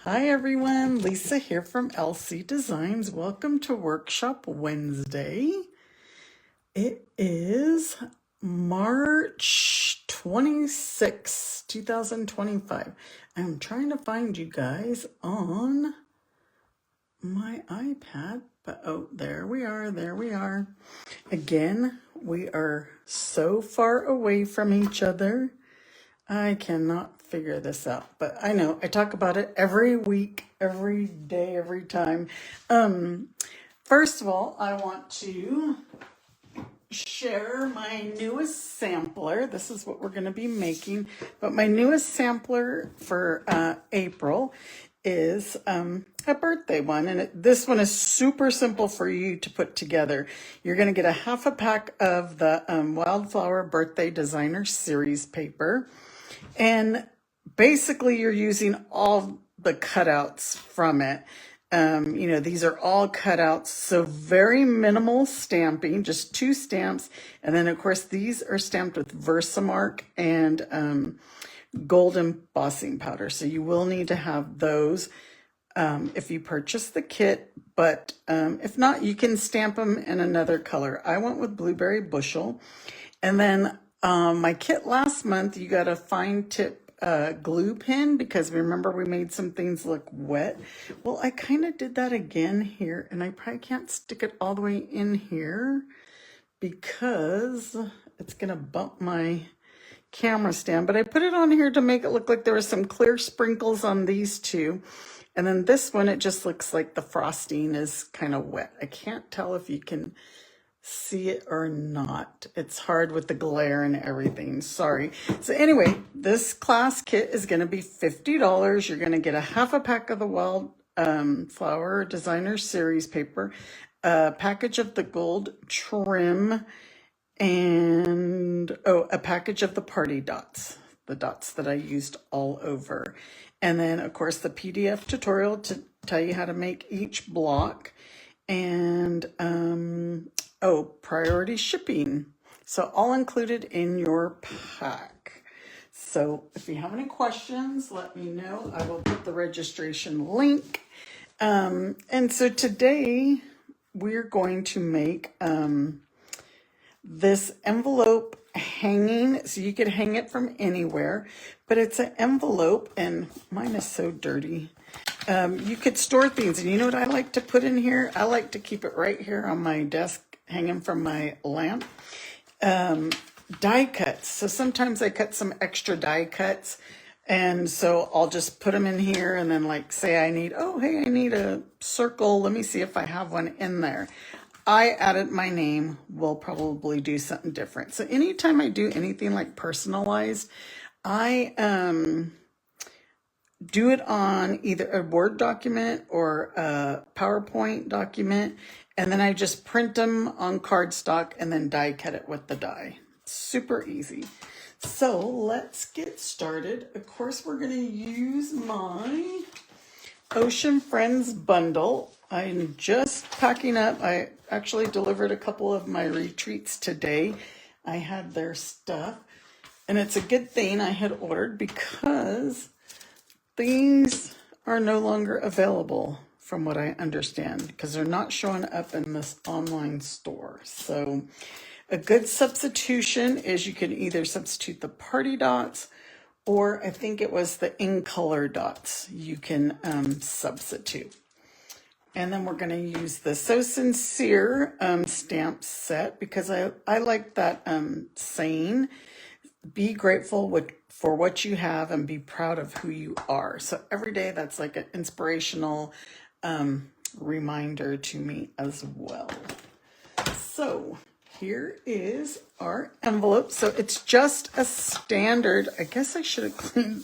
Hi everyone, Lisa here from LC Designs. Welcome to Workshop Wednesday. It is March 26, 2025. I'm trying to find you guys on my iPad, but oh, there we are. Again, we are so far away from each other. I cannot figure this out, but I know I talk about it every week, every day, every time. First of all, I want to share my newest sampler. This is what we're going to be making, but my newest sampler for April is a birthday one, and this one is super simple for you to put together. You're going to get a half a pack of the Wildflower Birthday Designer Series paper. And basically you're using all the cutouts from it. These are all cutouts, so very minimal stamping, just 2 stamps. And then of course these are stamped with Versamark and gold embossing powder. So you will need to have those if you purchase the kit, but if not, you can stamp them in another color. I went with Blueberry Bushel. And then my kit last month, you got a fine tip glue pen because remember we made some things look wet. Well, I kind of did that again here, and I probably can't stick it all the way in here because it's going to bump my camera stand. But I put it on here to make it look like there were some clear sprinkles on these two. And then this one, it just looks like the frosting is kind of wet. I can't tell if you can see it or not. It's hard with the glare and everything. Sorry. So anyway, this class kit is going to be $50. You're going to get a half a pack of the Wildflower Designer Series paper, a package of the gold trim, and a package of the party dots, the dots that I used all over. And then of course the PDF tutorial to tell you how to make each block, and priority shipping. So all included in your pack. So if you have any questions, let me know. I will put the registration link. And so today we're going to make this envelope hanging. So you could hang it from anywhere, but it's an envelope, and mine is so dirty. You could store things, and you know what I like to put in here? I like to keep it right here on my desk, hanging from my lamp. Die cuts. So sometimes I cut some extra die cuts, and so I'll just put them in here, and then like say I need, I need a circle. Let me see if I have one in there. I added my name. We'll probably do something different. So anytime I do anything like personalized, I do it on either a Word document or a PowerPoint document, and then I just print them on cardstock and then die cut it with the die. Super easy. So let's get started. Of course, we're going to use my Ocean Friends bundle. I'm just packing up. I actually delivered a couple of my retreats today. I had their stuff, and it's a good thing I had ordered because these are no longer available from what I understand, because they're not showing up in this online store. So a good substitution is you can either substitute the party dots, or I think it was the in color dots you can substitute. And then we're going to use the So Sincere stamp set because I like that saying, be grateful for what you have and be proud of who you are. So every day that's like an inspirational reminder to me as well. So here is our envelope. So it's just a standard, I guess I should have cleaned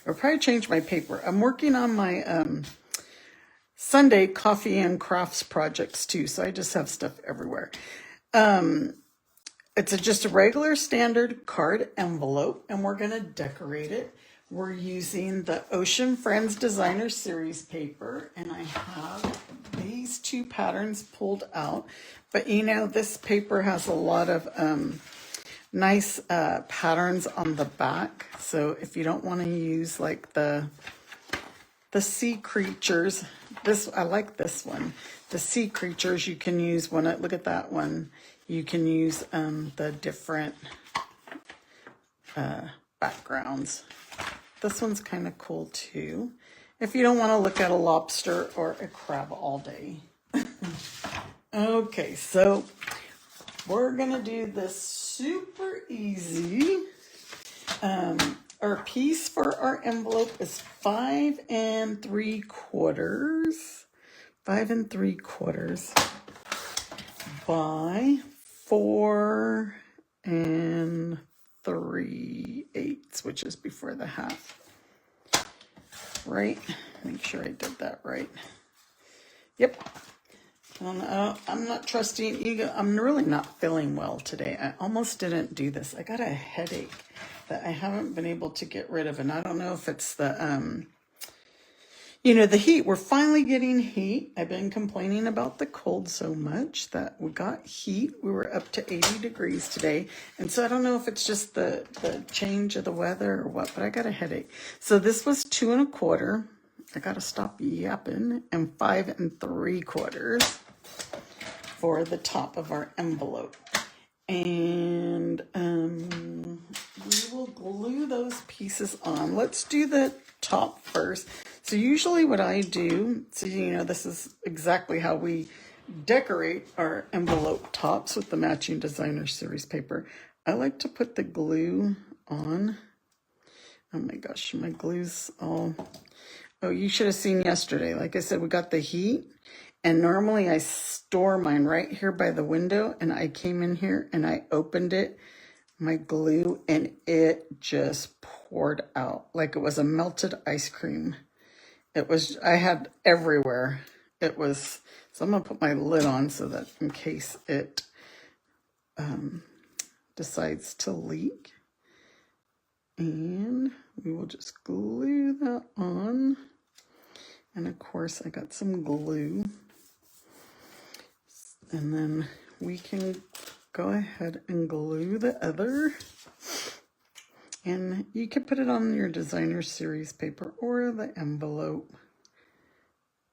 or probably changed my paper. I'm working on my Sunday coffee and crafts projects too. So I just have stuff everywhere. It's just a regular standard card envelope, and we're going to decorate it. We're using the Ocean Friends Designer Series paper, and I have these 2 patterns pulled out. But you know, this paper has a lot of nice patterns on the back. So if you don't want to use like the the sea creatures. I like this one. The sea creatures, you can use look at that one. You can use the different backgrounds. This one's kind of cool too. If you don't want to look at a lobster or a crab all day. Okay, so we're gonna do this super easy. Our piece for our envelope is 5 3/4. 5 3/4 by 4 3/8, which is before the half. Right? Make sure I did that right. Yep. I'm not trusting ego. I'm really not feeling well today. I almost didn't do this. I got a headache that I haven't been able to get rid of. And I don't know if it's the, the heat. We're finally getting heat. I've been complaining about the cold so much that we got heat. We were up to 80 degrees today. And so I don't know if it's just the change of the weather or what, but I got a headache. So this was 2 1/4. I got to stop yapping. And 5 3/4 for the top of our envelope. And we will glue those pieces on. Let's do the top first. So usually what I do, so this is exactly how we decorate our envelope tops with the matching designer series paper. I like to put the glue on. Oh my gosh, my glue's all... Oh, you should have seen yesterday. Like I said, we got the heat. And normally I store mine right here by the window. And I came in here and I opened it, my glue, and it just poured out like it was a melted ice cream. I had everywhere. So I'm going to put my lid on so that in case it decides to leak. And we will just glue that on. And of course I got some glue. And then we can go ahead and glue the other. And you can put it on your designer series paper or the envelope.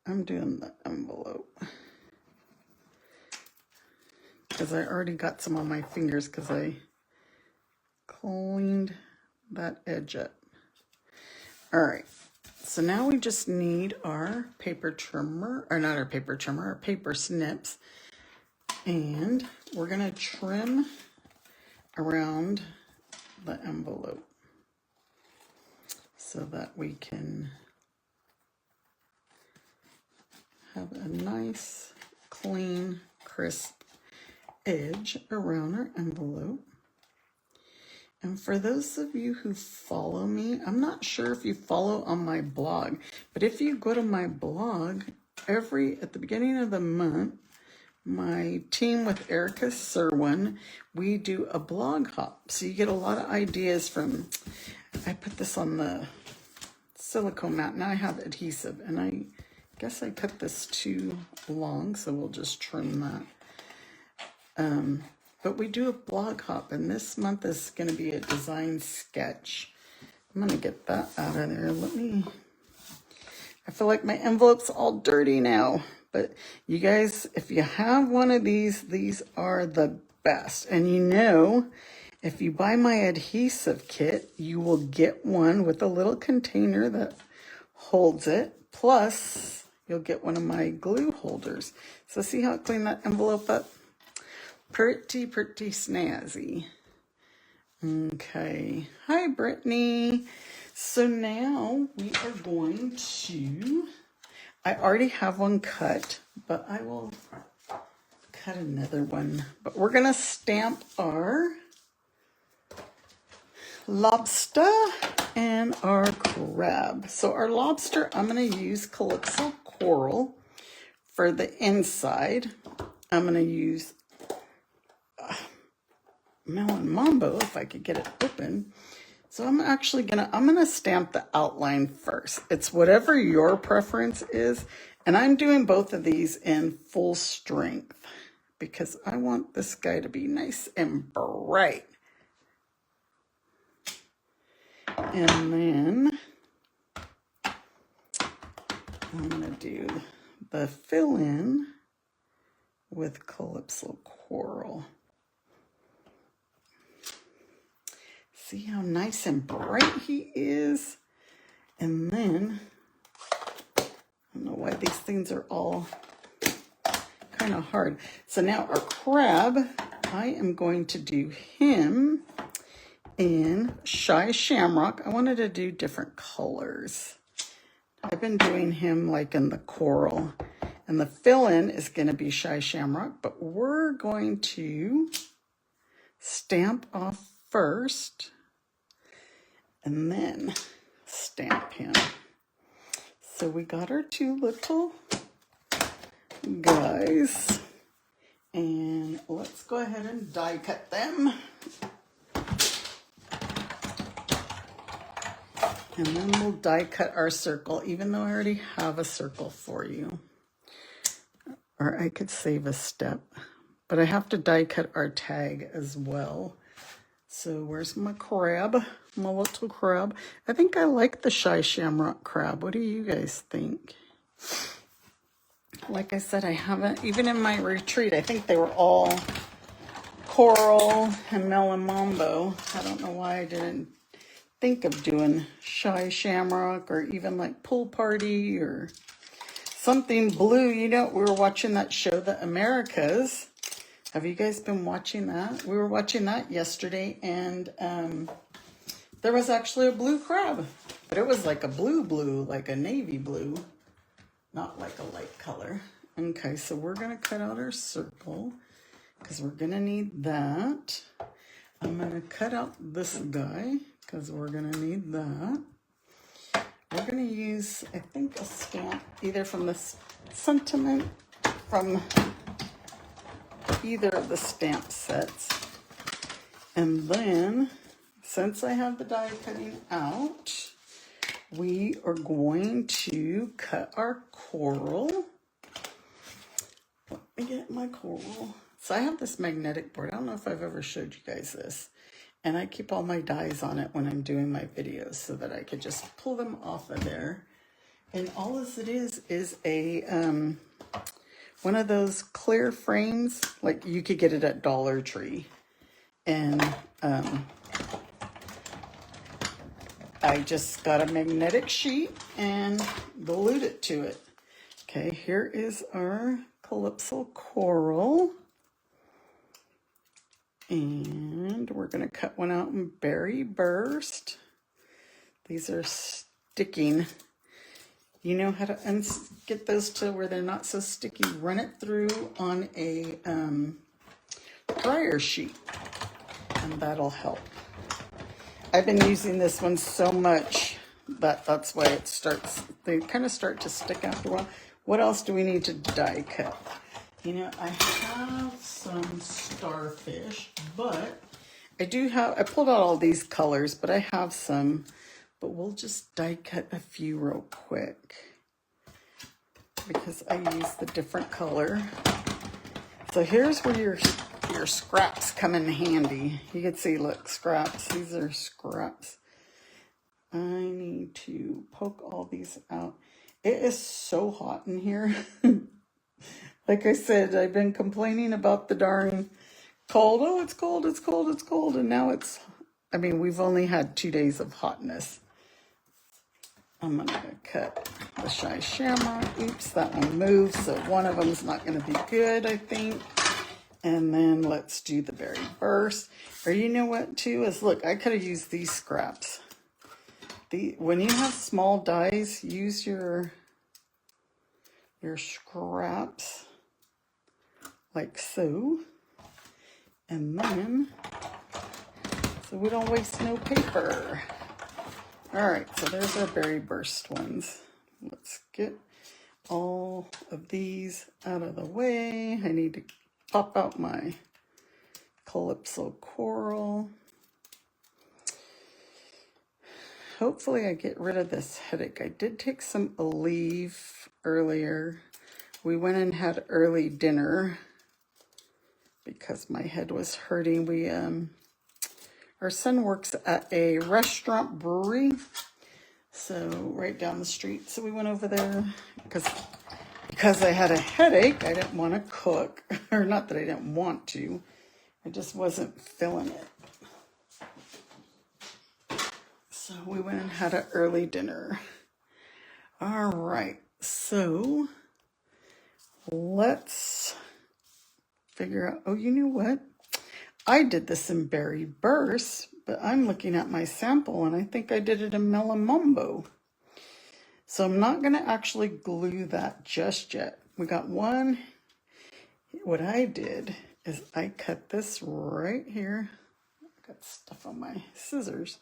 I'm doing the envelope because I already got some on my fingers because I cleaned that edge up. All right. So now we just need our paper trimmer, or not our paper trimmer, our paper snips. And we're going to trim around the envelope so that we can have a nice, clean, crisp edge around our envelope. And for those of you who follow me, I'm not sure if you follow on my blog, but if you go to my blog, at the beginning of the month, my team with Erica Serwin, we do a blog hop. So you get a lot of ideas from, I put this on the silicone mat. Now I have adhesive, and I guess I cut this too long, so we'll just trim that. But we do a blog hop, and this month is going to be a design sketch. I'm going to get that out of there. I feel like my envelope's all dirty now. But you guys, if you have one of these are the best. And if you buy my adhesive kit, you will get one with a little container that holds it. Plus, you'll get one of my glue holders. So see how I clean that envelope up? Pretty snazzy. Okay. Hi, Brittany. So now we are going to... I already have one cut, but I will cut another one. But we're going to stamp our lobster and our crab. So our lobster, I'm going to use Calypso Coral for the inside. I'm going to use Melon Mambo if I could get it open. So I'm gonna stamp the outline first. It's whatever your preference is. And I'm doing both of these in full strength because I want this guy to be nice and bright. And then I'm gonna do the fill-in with Calypso Coral. See how nice and bright he is? And then, I don't know why these things are all kind of hard. So now our crab, I am going to do him in Shy Shamrock. I wanted to do different colors. I've been doing him like in the coral. And the fill-in is going to be Shy Shamrock, but we're going to stamp off first and then stamp him. So we got our two little guys, and let's go ahead and die cut them. And then we'll die cut our circle, even though I already have a circle for you. Or I could save a step, but I have to die cut our tag as well. So where's my crab? My little crab. I think I like the Shy Shamrock crab. What do you guys think? Like I said, I haven't, even in my retreat, I think they were all coral and melon mambo. I don't know why I didn't think of doing Shy Shamrock or even like Pool Party or something blue. You know, we were watching that show, The Americas. Have you guys been watching that? We were watching that yesterday, and there was actually a blue crab, but it was like a blue, like a navy blue, not like a light color. Okay, so we're gonna cut out our circle because we're gonna need that. I'm gonna cut out this guy because we're gonna need that. We're going to use, I think, a stamp either from the Sentiment, from either of the stamp sets. And then, since I have the die cutting out, we are going to cut our coral. Let me get my coral. So I have this magnetic board. I don't know if I've ever showed you guys this. And I keep all my dies on it when I'm doing my videos so that I could just pull them off of there. And all it is a one of those clear frames, like you could get it at Dollar Tree. And I just got a magnetic sheet and glued it to it. Okay, here is our Calypso Coral. And we're going to cut one out in Berry Burst. These are sticking. You know how to get those to where they're not so sticky. Run it through on a dryer sheet, and that'll help. I've been using this one so much that that's why it starts, they kind of start to stick after a while. What else do we need to die cut? You know, I have some starfish, but I pulled out all these colors, but I have some, but we'll just die cut a few real quick because I use the different color. So here's where your scraps come in handy. You can see, look, scraps, these are scraps. I need to poke all these out. It is so hot in here. Like I said, I've been complaining about the darn cold. Oh, it's cold, it's cold, it's cold. And now it's, I mean, we've only had 2 days of hotness. I'm going to cut the Shy Shamrock. Oops, that one moved. So one of them is not going to be good, I think. And then let's do the Berry Burst. Or you know what, too, is look, I could have used these scraps. When you have small dies, use your scraps like so, and then so we don't waste no paper. All right, so there's our Berry Burst ones. Let's get all of these out of the way. I need to pop out my Calypso Coral. Hopefully I get rid of this headache. I did take some Aleve earlier. We went and had early dinner because my head was hurting. Our son works at a restaurant brewery, So right down the street. So we went over there because I had a headache. I didn't want to cook, or not that I didn't want to. I just wasn't feeling it. So we went and had an early dinner. All right. So let's figure out. Oh, you know what? I did this in Berry Burst, but I'm looking at my sample and I think I did it in Melamombo. So I'm not going to actually glue that just yet. We got one. What I did is I cut this right here. I got stuff on my scissors.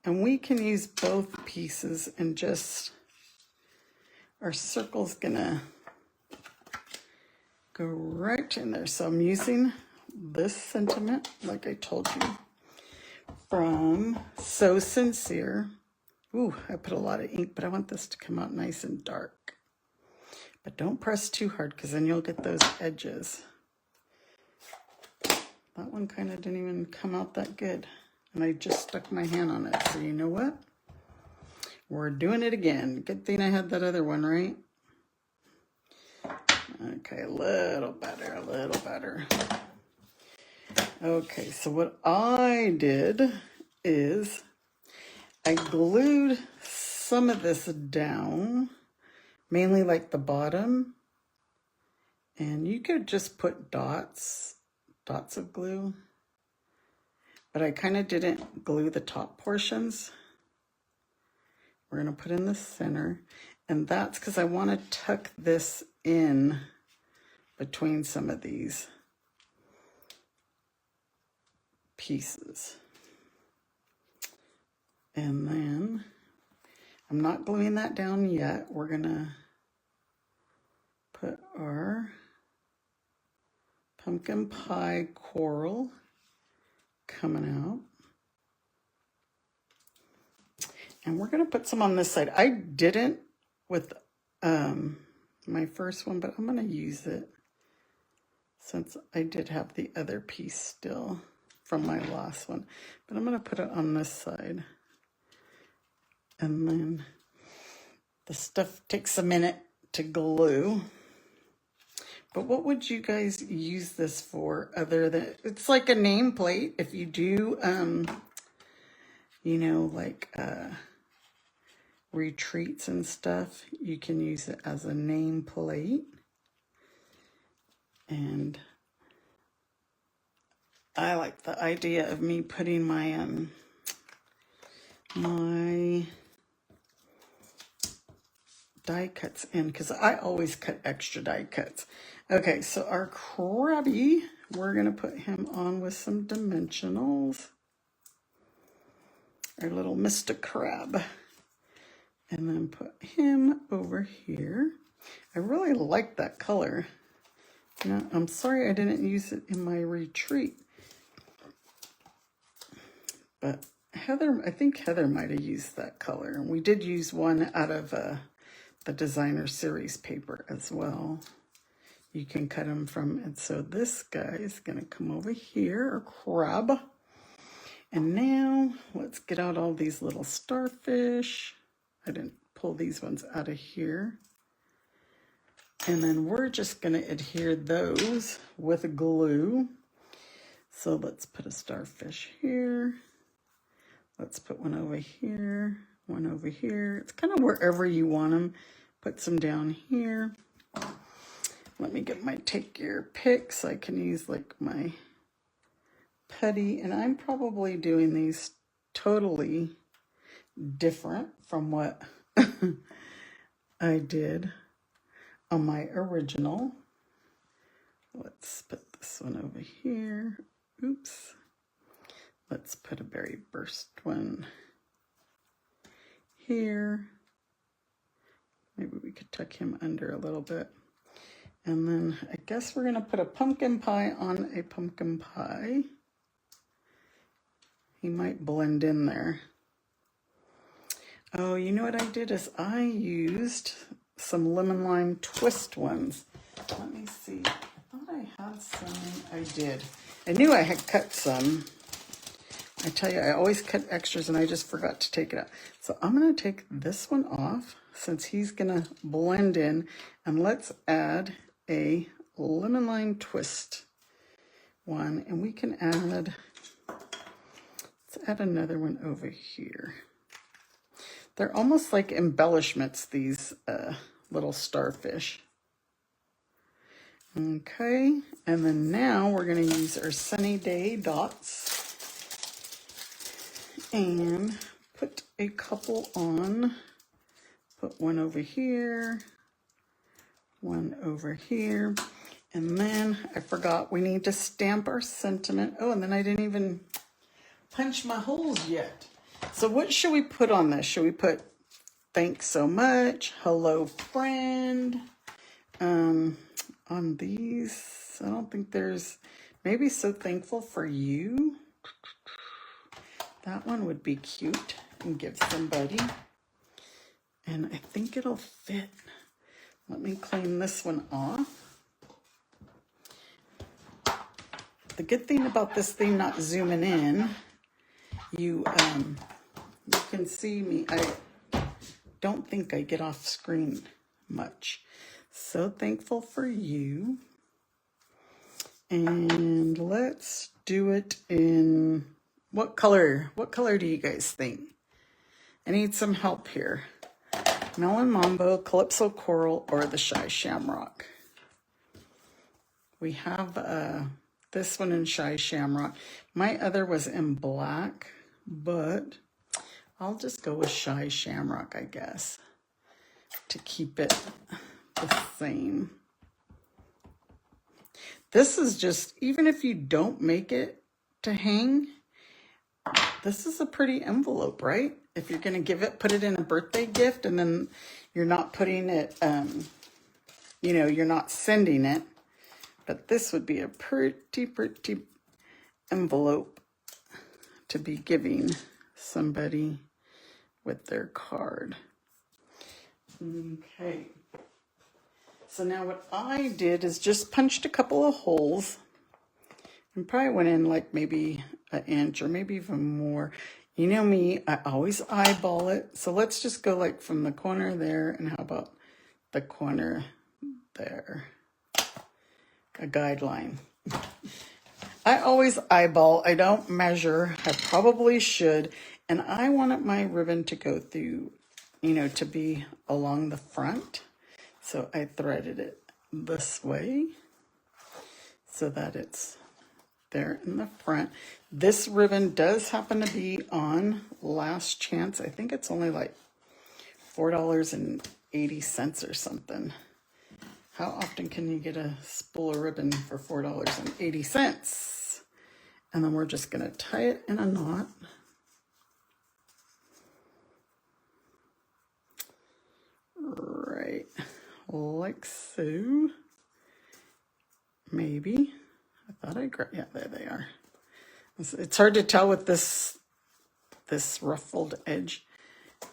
And we can use both pieces and just, our circle's going to go right in there. So I'm using this sentiment, like I told you, from So Sincere. Ooh, I put a lot of ink, but I want this to come out nice and dark. But don't press too hard because then you'll get those edges. That one kind of didn't even come out that good. And I just stuck my hand on it. So you know what? We're doing it again. Good thing I had that other one, right? Okay, a little better, a little better. Okay, so what I did is I glued some of this down, mainly like the bottom. And you could just put dots of glue. But I kind of didn't glue the top portions. We're going to put in the center. And that's because I want to tuck this in between some of these pieces. And then I'm not gluing that down yet. We're going to put our pumpkin pie coral coming out. And we're going to put some on this side. I didn't with my first one, but I'm going to use it since I did have the other piece still from my last one. But I'm going to put it on this side. And then the stuff takes a minute to glue. But what would you guys use this for other than, it's like a nameplate. If you do, you know, like retreats and stuff, you can use it as a nameplate. And I like the idea of me putting my my die cuts in, because I always cut extra die cuts. Okay, so our crabby, we're going to put him on with some dimensionals. Our little Mr. Crab. And then put him over here. I really like that color. Now, I'm sorry I didn't use it in my retreat. But Heather, I think Heather might have used that color. And we did use one out of the designer series paper as well. You can cut them from, and so this guy is going to come over here, a crab. And now let's get out all these little starfish. I didn't pull these ones out of here. And then we're just going to adhere those with glue. So let's put a starfish here. Let's put one over here, one over here. It's kind of wherever you want them. Put some down here. Let me get my take your pick so I can use like my putty. And I'm probably doing these totally different from what I did on my original. Let's put this one over here. Oops. Let's put a Berry Burst one here. Maybe we could tuck him under a little bit. And then I guess we're going to put a pumpkin pie on a pumpkin pie. He might blend in there. Oh, you know what I did is I used some lemon lime twist ones. Let me see. I thought I had some. I did. I knew I had cut some. I tell you, I always cut extras and I just forgot to take it out. So I'm going to take this one off since he's going to blend in. And let's add a lemon lime twist one. And we can add, let's add another one over here. They're almost like embellishments, these little starfish. Okay, and then now we're going to use our sunny day dots and put a couple on. Put one over here, one over here, and then I forgot we need to stamp our sentiment. Oh, and then I didn't even punch my holes yet. So what should we put on this? Should we put thanks so much, hello friend? On these, I don't think there's, maybe so thankful for you. That one would be cute and give somebody. And I think it'll fit. Let me clean this one off. The good thing about this thing not zooming in, you can see me. I don't think I get off screen much. So thankful for you. And let's do it in what color? What color do you guys think? I need some help here. Melon Mambo, Calypso Coral, or the Shy Shamrock. We have this one in Shy Shamrock. My other was in black, but I'll just go with Shy Shamrock, I guess, to keep it the same. This is just, even if you don't make it to hang, this is a pretty envelope, right? If you're going to give it, put it in a birthday gift, and then you're not putting it, you know, you're not sending it. But this would be a pretty envelope to be giving somebody with their card. Okay. So now what I did is just punched a couple of holes and probably went in like maybe an inch or maybe even more. You know me, I always eyeball it. So let's just go like from the corner there, and how about the corner there? A guideline. I always eyeball. I don't measure. I probably should. And I wanted my ribbon to go through, you know, to be along the front. So I threaded it this way so that it's there in the front. This ribbon does happen to be on Last Chance. I think it's only like $4.80 or something. How often can you get a spool of ribbon for $4.80? And then we're just going to tie it in a knot. Right, like so. Maybe. I thought I grabbed, yeah, there they are. It's hard to tell with this ruffled edge.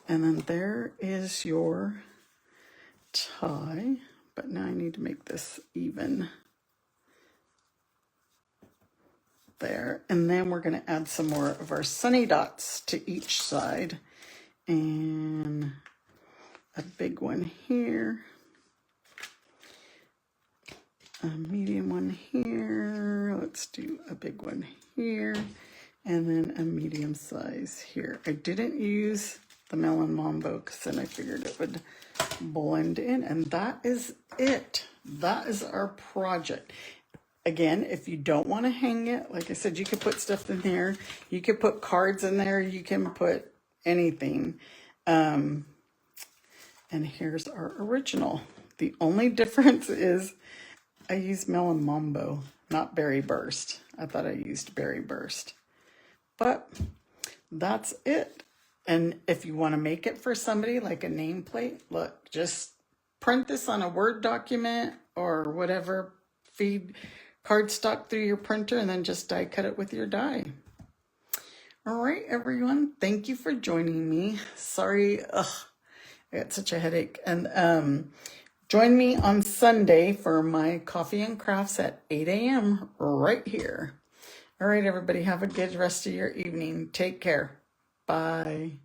And then there is your tie. But now I need to make this even there. And then we're going to add some more of our sunny dots to each side. And a big one here. A medium one here. Let's do a big one here. And then a medium size here. I didn't use the Melon Mambo because then I figured it would blend in, and that is it. That is our project. Again, if you don't want to hang it, like I said, you could put stuff in there. You could put cards in there. You can put anything. And here's our original. The only difference is I use Melon Mambo, not Berry Burst. I thought I used Berry Burst. But that's it. And if you want to make it for somebody like a nameplate, look, just print this on a Word document or whatever, feed cardstock through your printer, and then just die cut it with your die. All right, everyone, thank you for joining me. Sorry, I got such a headache. And join me on Sunday for my coffee and crafts at 8 a.m. right here. All right, everybody, have a good rest of your evening. Take care. Bye.